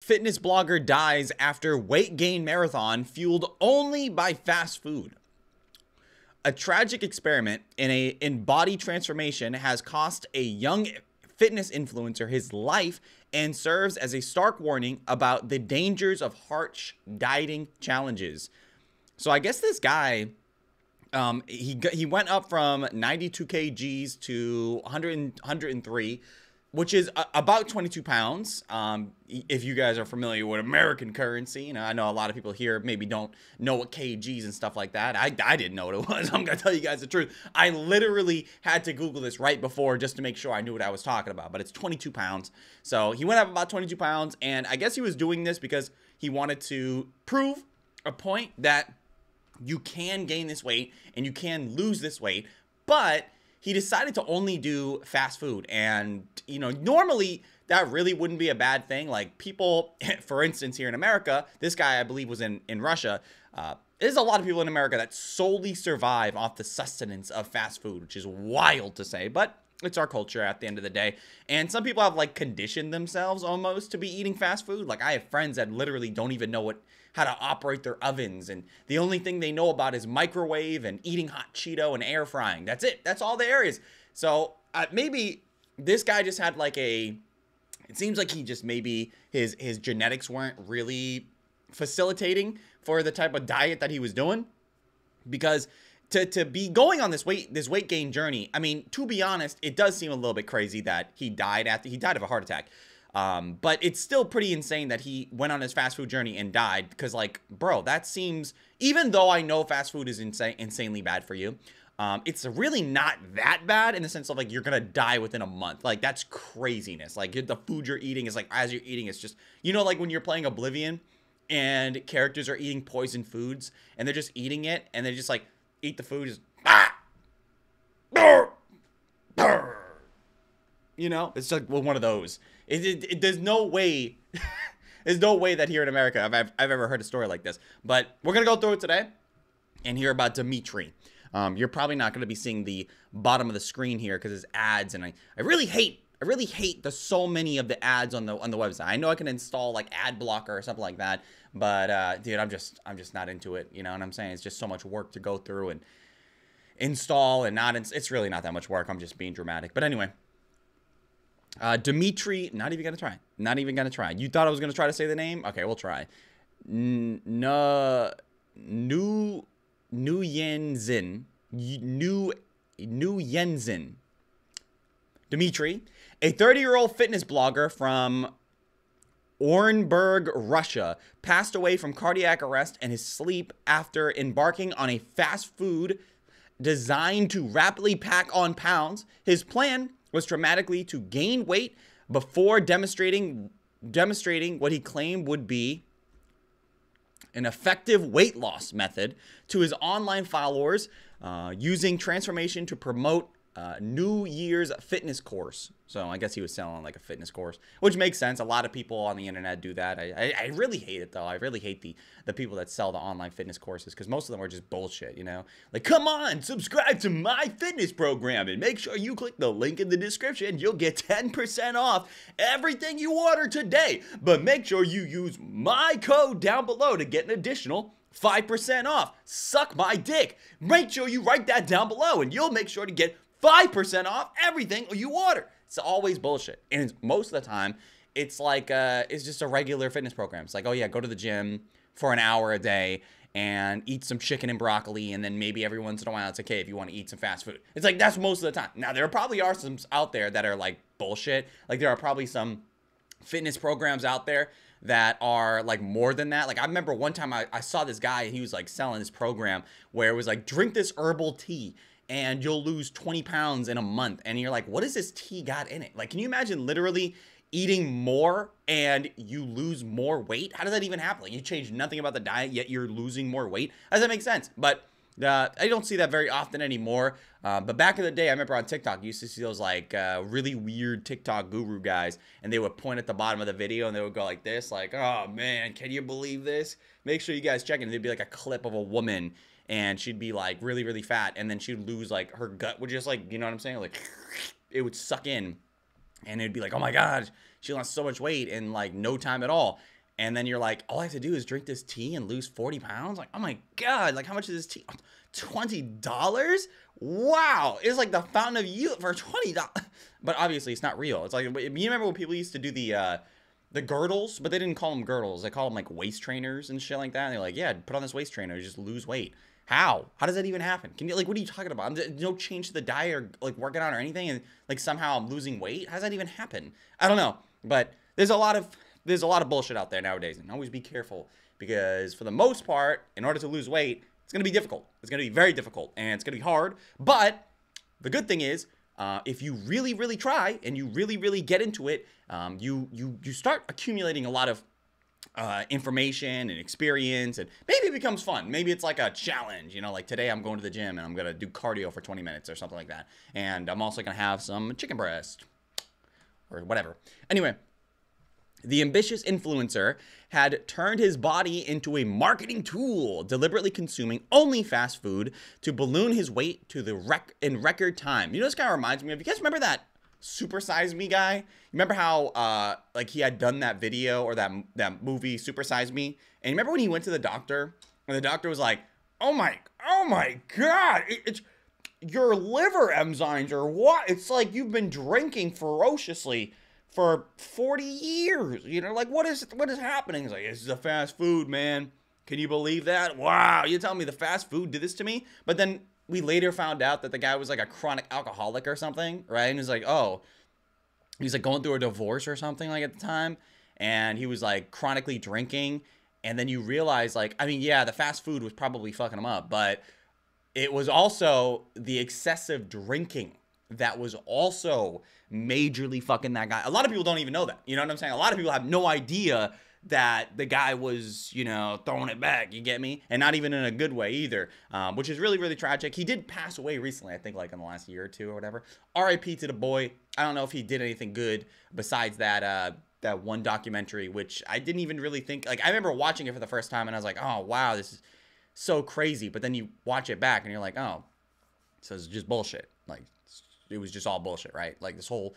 Fitness blogger dies after weight gain marathon fueled only by fast food. A tragic experiment in body transformation has cost a young fitness influencer his life and serves as a stark warning about the dangers of harsh dieting challenges. So I guess this guy, he went up from 92 kgs to 103, which is about 22 pounds. If you guys are familiar with American currency, you know, I know a lot of people here maybe don't know what kgs and stuff like that. I didn't know what it was. I'm going to tell you guys the truth. I literally had to Google this right before just to make sure I knew what I was talking about, but it's 22 pounds. So he went up about 22 pounds, and I guess he was doing this because he wanted to prove a point that you can gain this weight and you can lose this weight, but he decided to only do fast food. And, you know, normally that really wouldn't be a bad thing. Like people, for instance, here in America, this guy, I believe, was in Russia. There's a lot of people in America that solely survive off the sustenance of fast food, which is wild to say, but it's our culture at the end of the day. And some people have like conditioned themselves almost to be eating fast food. Like I have friends that literally don't even know how to operate their ovens, and the only thing they know about is microwave and eating hot Cheeto and air frying. That's it. That's all there is. So maybe this guy just had like it seems like he just maybe his genetics weren't really facilitating for the type of diet that he was doing, because to be going on this weight gain journey, I mean, to be honest, it does seem a little bit crazy that he died of a heart attack. But it's still pretty insane that he went on his fast food journey and died, because like, bro, that seems, even though I know fast food is insanely bad for you, it's really not that bad in the sense of like, you're going to die within a month. Like that's craziness. Like the food you're eating is like, as you're eating, it's just, you know, like when you're playing Oblivion and characters are eating poison foods and they're just eating it and they just like eat the food, just, you know, it's like one of those. There's no way, there's no way that here in America I've ever heard a story like this. But we're gonna go through it today and hear about Dimitri. You're probably not gonna be seeing the bottom of the screen here because it's ads, and I really hate the so many of the ads on the website. I know I can install like ad blocker or something like that, but dude, I'm just not into it. You know what I'm saying? It's just so much work to go through and install, and it's really not that much work. I'm just being dramatic. But anyway. Dimitri, not even gonna try. You thought I was gonna try to say the name? Okay, we'll try. New Yenzin. Dimitri, a 30-year-old fitness blogger from Orenburg, Russia, passed away from cardiac arrest in his sleep after embarking on a fast food designed to rapidly pack on pounds. His plan was dramatically to gain weight before demonstrating what he claimed would be an effective weight loss method to his online followers, using transformation to promote New Year's fitness course. So I guess he was selling like a fitness course, which makes sense. A lot of people on the internet do that. I really hate it though. I really hate the people that sell the online fitness courses, because most of them are just bullshit, you know? Like, come on, subscribe to my fitness program and make sure you click the link in the description. You'll get 10% off everything you order today. But make sure you use my code down below to get an additional 5% off. Suck my dick. Make sure you write that down below and you'll make sure to get 5% off everything you order. It's always bullshit. And most of the time, it's like, it's just a regular fitness program. It's like, oh yeah, go to the gym for an hour a day and eat some chicken and broccoli. And then maybe every once in a while, it's okay if you want to eat some fast food. It's like, that's most of the time. Now, there probably are some out there that are like bullshit. Like there are probably some fitness programs out there that are like more than that. Like I remember one time I saw this guy and he was like selling this program where it was like, drink this herbal tea and you'll lose 20 pounds in a month. And you're like, what does this tea got in it? Like, can you imagine literally eating more and you lose more weight? How does that even happen? Like, you change nothing about the diet, yet you're losing more weight. How does that make sense? But I don't see that very often anymore. But back in the day, I remember on TikTok, you used to see those like really weird TikTok guru guys, and they would point at the bottom of the video and they would go like this, like, oh man, can you believe this? Make sure you guys check it. And there'd be like a clip of a woman and she'd be like really, really fat, and then she'd lose, like, her gut would just like, you know what I'm saying? Like, it would suck in, and it'd be like, oh my God, she lost so much weight in like no time at all. And then you're like, all I have to do is drink this tea and lose 40 pounds? Like, oh my God, like how much is this tea? $20? Wow. It's like the fountain of youth for $20. But obviously it's not real. It's like, you remember when people used to do the girdles, but they didn't call them girdles. They called them like waist trainers and shit like that. And they're like, yeah, put on this waist trainer, you just lose weight. How? How does that even happen? Can you, like, what are you talking about? No change to the diet or like working out or anything, and like somehow I'm losing weight? How does that even happen? I don't know. But there's a lot of bullshit out there nowadays, and always be careful, because for the most part, in order to lose weight, it's gonna be difficult. It's gonna be very difficult, and it's gonna be hard. But the good thing is, if you really, really try and you really, really get into it, you start accumulating a lot of information and experience, and maybe it becomes fun. Maybe it's like a challenge, you know, like today I'm going to the gym and I'm gonna do cardio for 20 minutes or something like that, and I'm also gonna have some chicken breast or whatever. Anyway, the ambitious influencer had turned his body into a marketing tool, deliberately consuming only fast food to balloon his weight to the in record time. You know, this kind of reminds me of, you guys remember that Super Size Me guy? You remember how like he had done that video or that movie Super Size Me? And you remember when he went to the doctor and the doctor was like, oh my God, it's your liver enzymes are what? It's like you've been drinking ferociously for 40 years. You know, like what is happening? He's like, this is the fast food, man. Can you believe that? Wow, you telling me the fast food did this to me? But then we later found out that the guy was like a chronic alcoholic or something, right? And he's like, oh, he's like going through a divorce or something like at the time. And he was like chronically drinking. And then you realize, like, I mean, yeah, the fast food was probably fucking him up, but it was also the excessive drinking that was also majorly fucking that guy. A lot of people don't even know that. You know what I'm saying? A lot of people have no idea that the guy was, you know, throwing it back, you get me? And not even in a good way either, which is really, really tragic. He did pass away recently, I think, like in the last year or two or whatever. R.I.P. to the boy. I don't know if he did anything good besides that that one documentary, which I didn't even really think, like, I remember watching it for the first time and I was like, oh, wow, this is so crazy. But then you watch it back and you're like, oh, so it's just bullshit. Like, it was just all bullshit, right? Like, this whole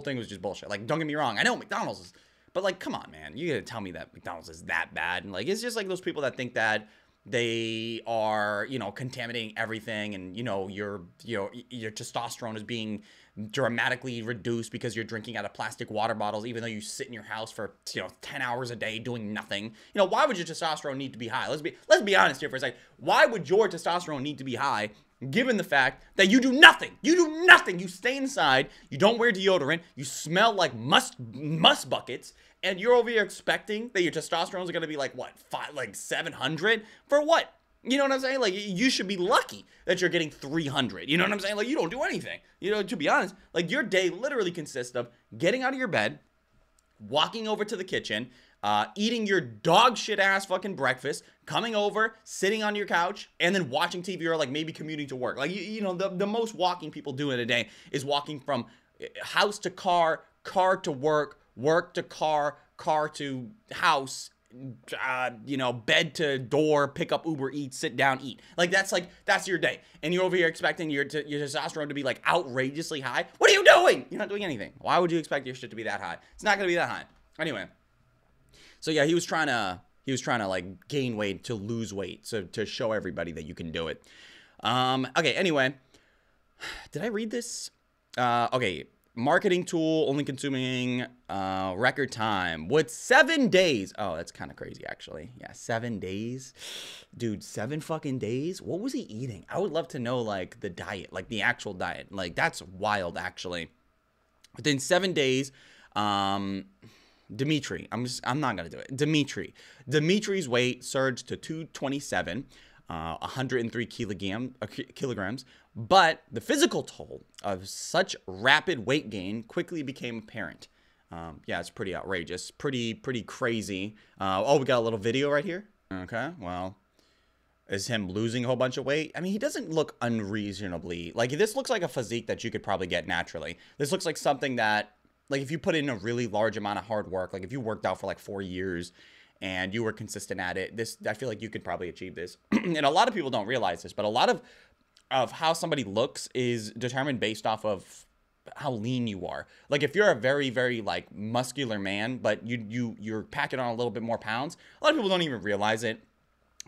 thing was just bullshit. Like, don't get me wrong, I know McDonald's is, but like, come on, man, you gotta tell me that McDonald's is that bad. And like, it's just like those people that think that they are, you know, contaminating everything, and you know, your testosterone is being dramatically reduced because you're drinking out of plastic water bottles, even though you sit in your house for, you know, 10 hours a day doing nothing. You know, why would your testosterone need to be high? Let's be honest here for a second. Why would your testosterone need to be high, given the fact that you do nothing? You do nothing. You stay inside. You don't wear deodorant. You smell like must buckets. And you're over here expecting that your testosterone is going to be like, what, 700? For what? You know what I'm saying? Like, you should be lucky that you're getting 300. You know what I'm saying? Like, you don't do anything. You know, to be honest, like, your day literally consists of getting out of your bed, walking over to the kitchen, eating your dog shit ass fucking breakfast, coming over, sitting on your couch, and then watching TV or like maybe commuting to work. Like, you know, the most walking people do in a day is walking from house to car, car to work, work to car, car to house, you know, bed to door, pick up Uber Eats, sit down, eat. Like, that's your day. And you're over here expecting your testosterone to be like outrageously high. What are you doing? You're not doing anything. Why would you expect your shit to be that high? It's not going to be that high. Anyway. So yeah, he was trying to like gain weight to lose weight, so to show everybody that you can do it. Okay, anyway, did I read this? Okay, marketing tool only consuming record time with 7 days. Oh, that's kind of crazy actually. Yeah, 7 days, dude, 7 fucking days. What was he eating? I would love to know like the diet, like the actual diet. Like, that's wild actually. Within 7 days, Dimitri, I'm not gonna do it. Dimitri's weight surged to 227, 103 kilograms, but the physical toll of such rapid weight gain quickly became apparent. Yeah, it's pretty outrageous, pretty crazy. Oh, we got a little video right here. Okay, well, is him losing a whole bunch of weight? I mean, he doesn't look unreasonably, like, this looks like a physique that you could probably get naturally. This looks like something that, like, if you put in a really large amount of hard work, like if you worked out for like 4 years and you were consistent at it, I feel like you could probably achieve this. And a lot of people don't realize this, but a lot of how somebody looks is determined based off of how lean you are. Like if you're a very, very like muscular man, but you're packing on a little bit more pounds, a lot of people don't even realize it.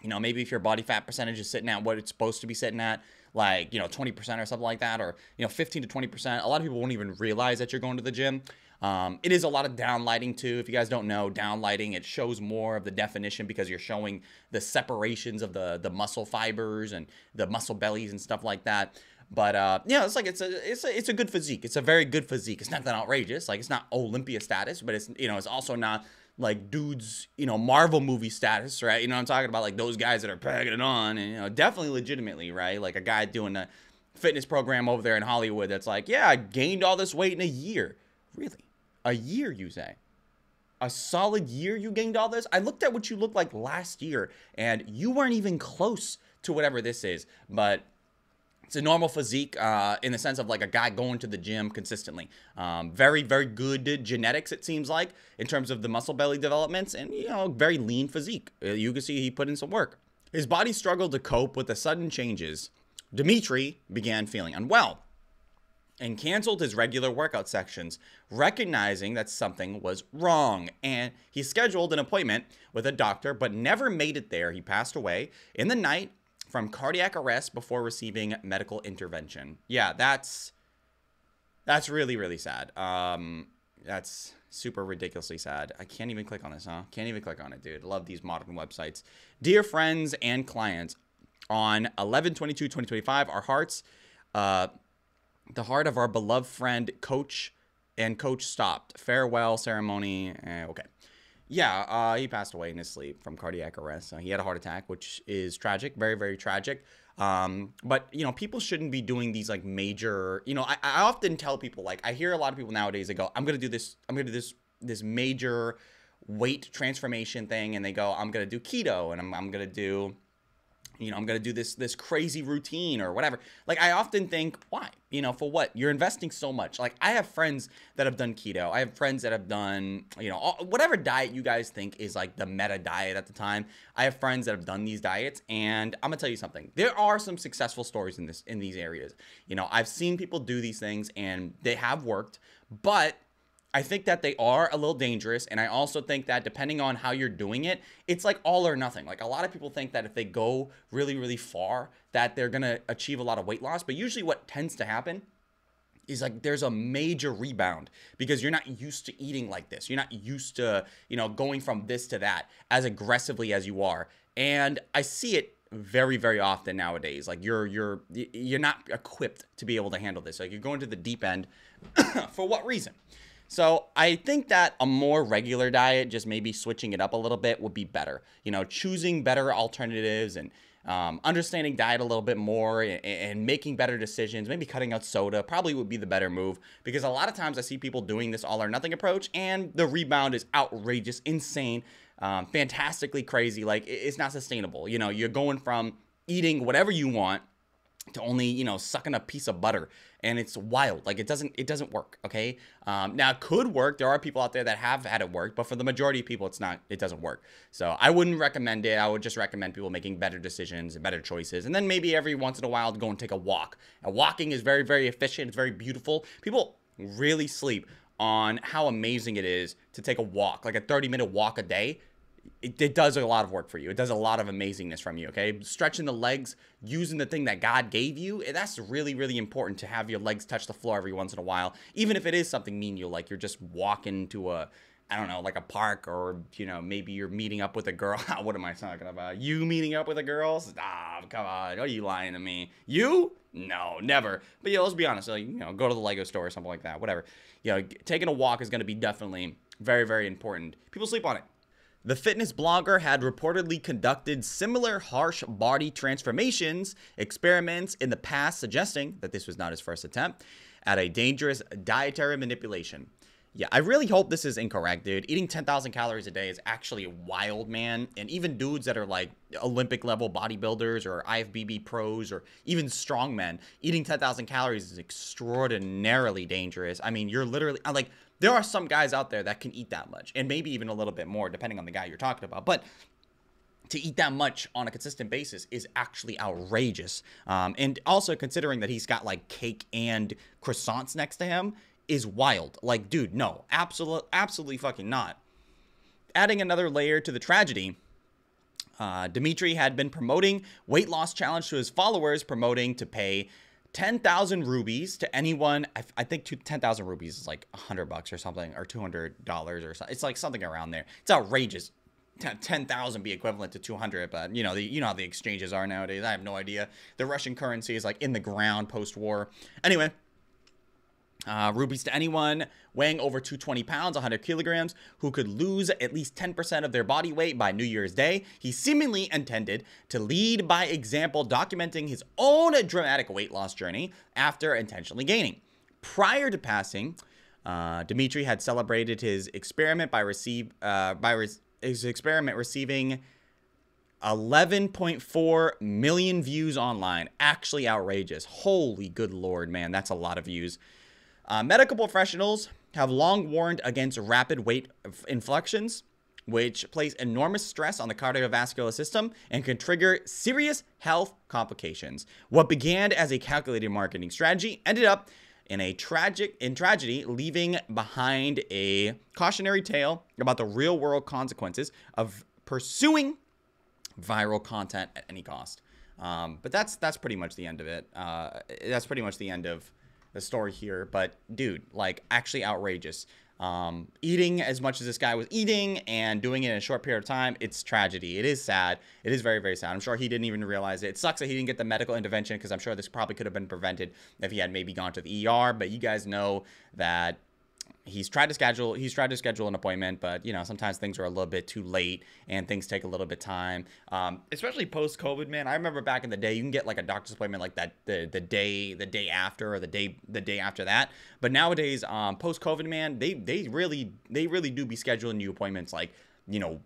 You know, maybe if your body fat percentage is sitting at what it's supposed to be sitting at, like, 20% or something like that, or, 15 to 20%, a lot of people won't even realize that you're going to the gym. It is a lot of downlighting too. If you guys don't know, downlighting, it shows more of the definition because you're showing the separations of the muscle fibers and the muscle bellies and stuff like that. But it's like it's a good physique. It's a very good physique. It's not that outrageous. Like it's not Olympia status, but it's also not like dudes, Marvel movie status, right? I'm talking about like those guys that are packing it on and, definitely legitimately, right? Like a guy doing a fitness program over there in Hollywood that's like, yeah, I gained all this weight in a year. Really? A year, you say? A solid year you gained all this? I looked at what you looked like last year and you weren't even close to whatever this is, but it's a normal physique in the sense of like a guy going to the gym consistently. Very, very good genetics, it seems like, in terms of the muscle belly developments and, very lean physique. You can see he put in some work. His body struggled to cope with the sudden changes. Dimitri began feeling unwell and canceled his regular workout sections, recognizing that something was wrong. And he scheduled an appointment with a doctor, but never made it there. He passed away in the night from cardiac arrest before receiving medical intervention. Yeah, that's really, really sad. That's super ridiculously sad. I can't even click on this, huh? Can't even click on it, dude. Love these modern websites. Dear friends and clients, on 11/22/2025, our hearts, the heart of our beloved friend, Coach stopped. Farewell ceremony. Okay. Yeah, he passed away in his sleep from cardiac arrest. He had a heart attack, which is tragic, very, very tragic. But, people shouldn't be doing these like major, I often tell people, like, I hear a lot of people nowadays, they go, I'm going to do this major weight transformation thing. And they go, I'm going to do keto and I'm going to do, I'm going to do this crazy routine or whatever. Like, I often think, why? For what? You're investing so much. Like, I have friends that have done keto. I have friends that have done, whatever diet you guys think is like the meta diet at the time. I have friends that have done these diets, and I'm going to tell you something. There are some successful stories in these areas. I've seen people do these things, and they have worked, but I think that they are a little dangerous, and I also think that depending on how you're doing it, it's like all or nothing. Like a lot of people think that if they go really, really far, that they're going to achieve a lot of weight loss, but usually what tends to happen is like there's a major rebound because you're not used to eating like this. You're not used to, going from this to that as aggressively as you are. And I see it very, very often nowadays. Like you're not equipped to be able to handle this. Like you're going to the deep end for what reason? So I think that a more regular diet, just maybe switching it up a little bit, would be better. Choosing better alternatives and understanding diet a little bit more and making better decisions, maybe cutting out soda probably would be the better move, because a lot of times I see people doing this all or nothing approach and the rebound is outrageous, insane, fantastically crazy. Like it's not sustainable. You're going from eating whatever you want to only, sucking a piece of butter, and it's wild. Like it doesn't work. Okay. Now it could work. There are people out there that have had it work, but for the majority of people, it doesn't work. So I wouldn't recommend it. I would just recommend people making better decisions and better choices. And then maybe every once in a while, go and take a walk. And walking is very, very efficient. It's very beautiful. People really sleep on how amazing it is to take a walk, like a 30-minute walk a day. It does a lot of work for you. It does a lot of amazingness from you, okay? Stretching the legs, using the thing that God gave you, that's really, really important to have your legs touch the floor every once in a while, even if it is something menial, like you're just walking to like a park, or, maybe you're meeting up with a girl. What am I talking about? You meeting up with a girl? Stop, come on. Are you lying to me? You? No, never. But let's be honest, like, go to the Lego store or something like that, whatever. Taking a walk is going to be definitely very, very important. People sleep on it. The fitness blogger had reportedly conducted similar harsh body transformations experiments in the past, suggesting that this was not his first attempt at a dangerous dietary manipulation. Yeah, I really hope this is incorrect, dude. Eating 10,000 calories a day is actually wild, man. And even dudes that are like Olympic level bodybuilders or IFBB pros or even strongmen, eating 10,000 calories is extraordinarily dangerous. I mean, you're literally like, there are some guys out there that can eat that much, and maybe even a little bit more, depending on the guy you're talking about. But to eat that much on a consistent basis is actually outrageous. And also considering that he's got like cake and croissants next to him is wild. Like, dude, no, absolutely fucking not. Adding another layer to the tragedy, Dimitri had been promoting weight loss challenge to his followers, promoting to pay 10,000 rubies to anyone. I think 10,000 rubies is like $100 or something, or $200 or something. It's like something around there. It's outrageous. 10,000 be equivalent to 200, but you know how the exchanges are nowadays. I have no idea. The Russian currency is like in the ground post-war. Anyway, rubies to anyone weighing over 220 pounds, 100 kilograms, who could lose at least 10% of their body weight by New Year's Day. He seemingly intended to lead by example, documenting his own dramatic weight loss journey after intentionally gaining. Prior to passing, Dimitri had celebrated his experiment by receiving 11.4 million views online. Actually outrageous. Holy good lord, man. That's a lot of views. Medical professionals have long warned against rapid weight inflections, which place enormous stress on the cardiovascular system and can trigger serious health complications. What began as a calculated marketing strategy ended up in tragedy, leaving behind a cautionary tale about the real-world consequences of pursuing viral content at any cost. But that's pretty much the end of it. That's pretty much the end of the story here. But dude, like, actually outrageous. Eating as much as this guy was eating and doing it in a short period of time, it's tragedy. It is sad. It is very, very sad. I'm sure he didn't even realize it. It sucks that he didn't get the medical intervention, because I'm sure this probably could have been prevented if he had maybe gone to the ER. But you guys know that he's tried to schedule an appointment, but you know, sometimes things are a little bit too late and things take a little bit of time, especially post COVID, man. I remember back in the day, you can get like a doctor's appointment like that the day after, or the day after that. But nowadays, post COVID, man, they really do be scheduling new appointments, like, you know,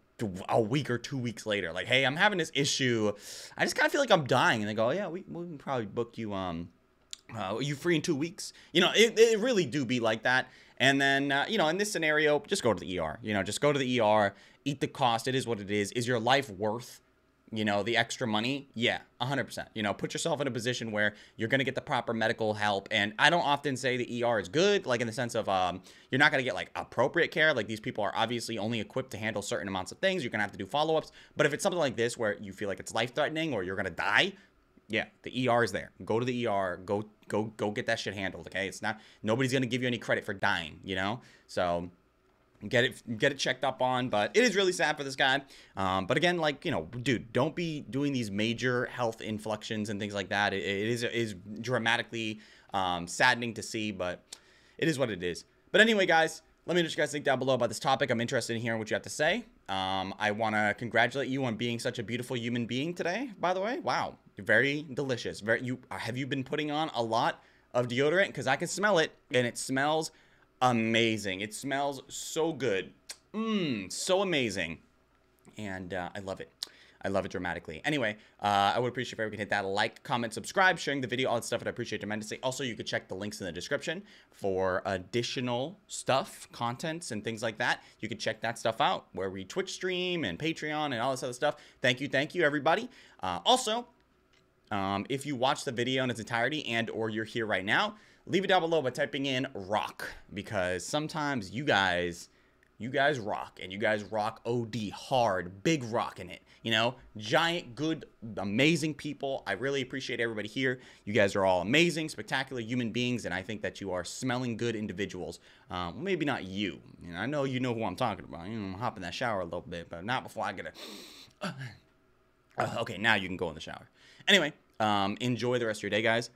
a week or 2 weeks later. Like, hey, I'm having this issue, I just kind of feel like I'm dying, and they go, yeah, we can probably book you you free in 2 weeks. You know, it really do be like that. And then, you know, in this scenario, just go to the ER. You know, just go to the ER, eat the cost. It is what it is. Is your life worth, you know, the extra money? Yeah, 100%. You know, put yourself in a position where you're going to get the proper medical help. And I don't often say the ER is good, like in the sense of you're not going to get like appropriate care. Like, these people are obviously only equipped to handle certain amounts of things. You're going to have to do follow-ups. But if it's something like this where you feel like it's life-threatening or you're going to die, yeah, the ER is there. Go to the ER. Go get that shit handled. Okay, it's not, nobody's gonna give you any credit for dying, you know. So get it checked up on. But it is really sad for this guy. But again, like, you know, dude, don't be doing these major health inflections and things like that. It is dramatically saddening to see, but it is what it is. But anyway, guys, let me know what you guys think down below about this topic. I'm interested in hearing what you have to say. I want to congratulate you on being such a beautiful human being today, by the way. Wow, very delicious. Have you been putting on a lot of deodorant? Because I can smell it, and it smells amazing. It smells so good. So amazing. And I love it. I love it dramatically. Anyway, I would appreciate if everyone can hit that like, comment, subscribe, sharing the video, all that stuff. I'd appreciate tremendously. Also, you could check the links in the description for additional stuff, contents, and things like that. You could check that stuff out, where we Twitch stream and Patreon and all this other stuff. Thank you, everybody. Also, if you watch the video in its entirety or you're here right now, leave it down below by typing in rock, because sometimes you guys rock, and you guys rock OD hard, big rock in it, you know, giant, good, amazing people. I really appreciate everybody here. You guys are all amazing, spectacular human beings, and I think that you are smelling good individuals. Maybe not you. You know, I know you know who I'm talking about. You know, hop in that shower a little bit, but not before I get a... okay, now you can go in the shower. Anyway, enjoy the rest of your day, guys.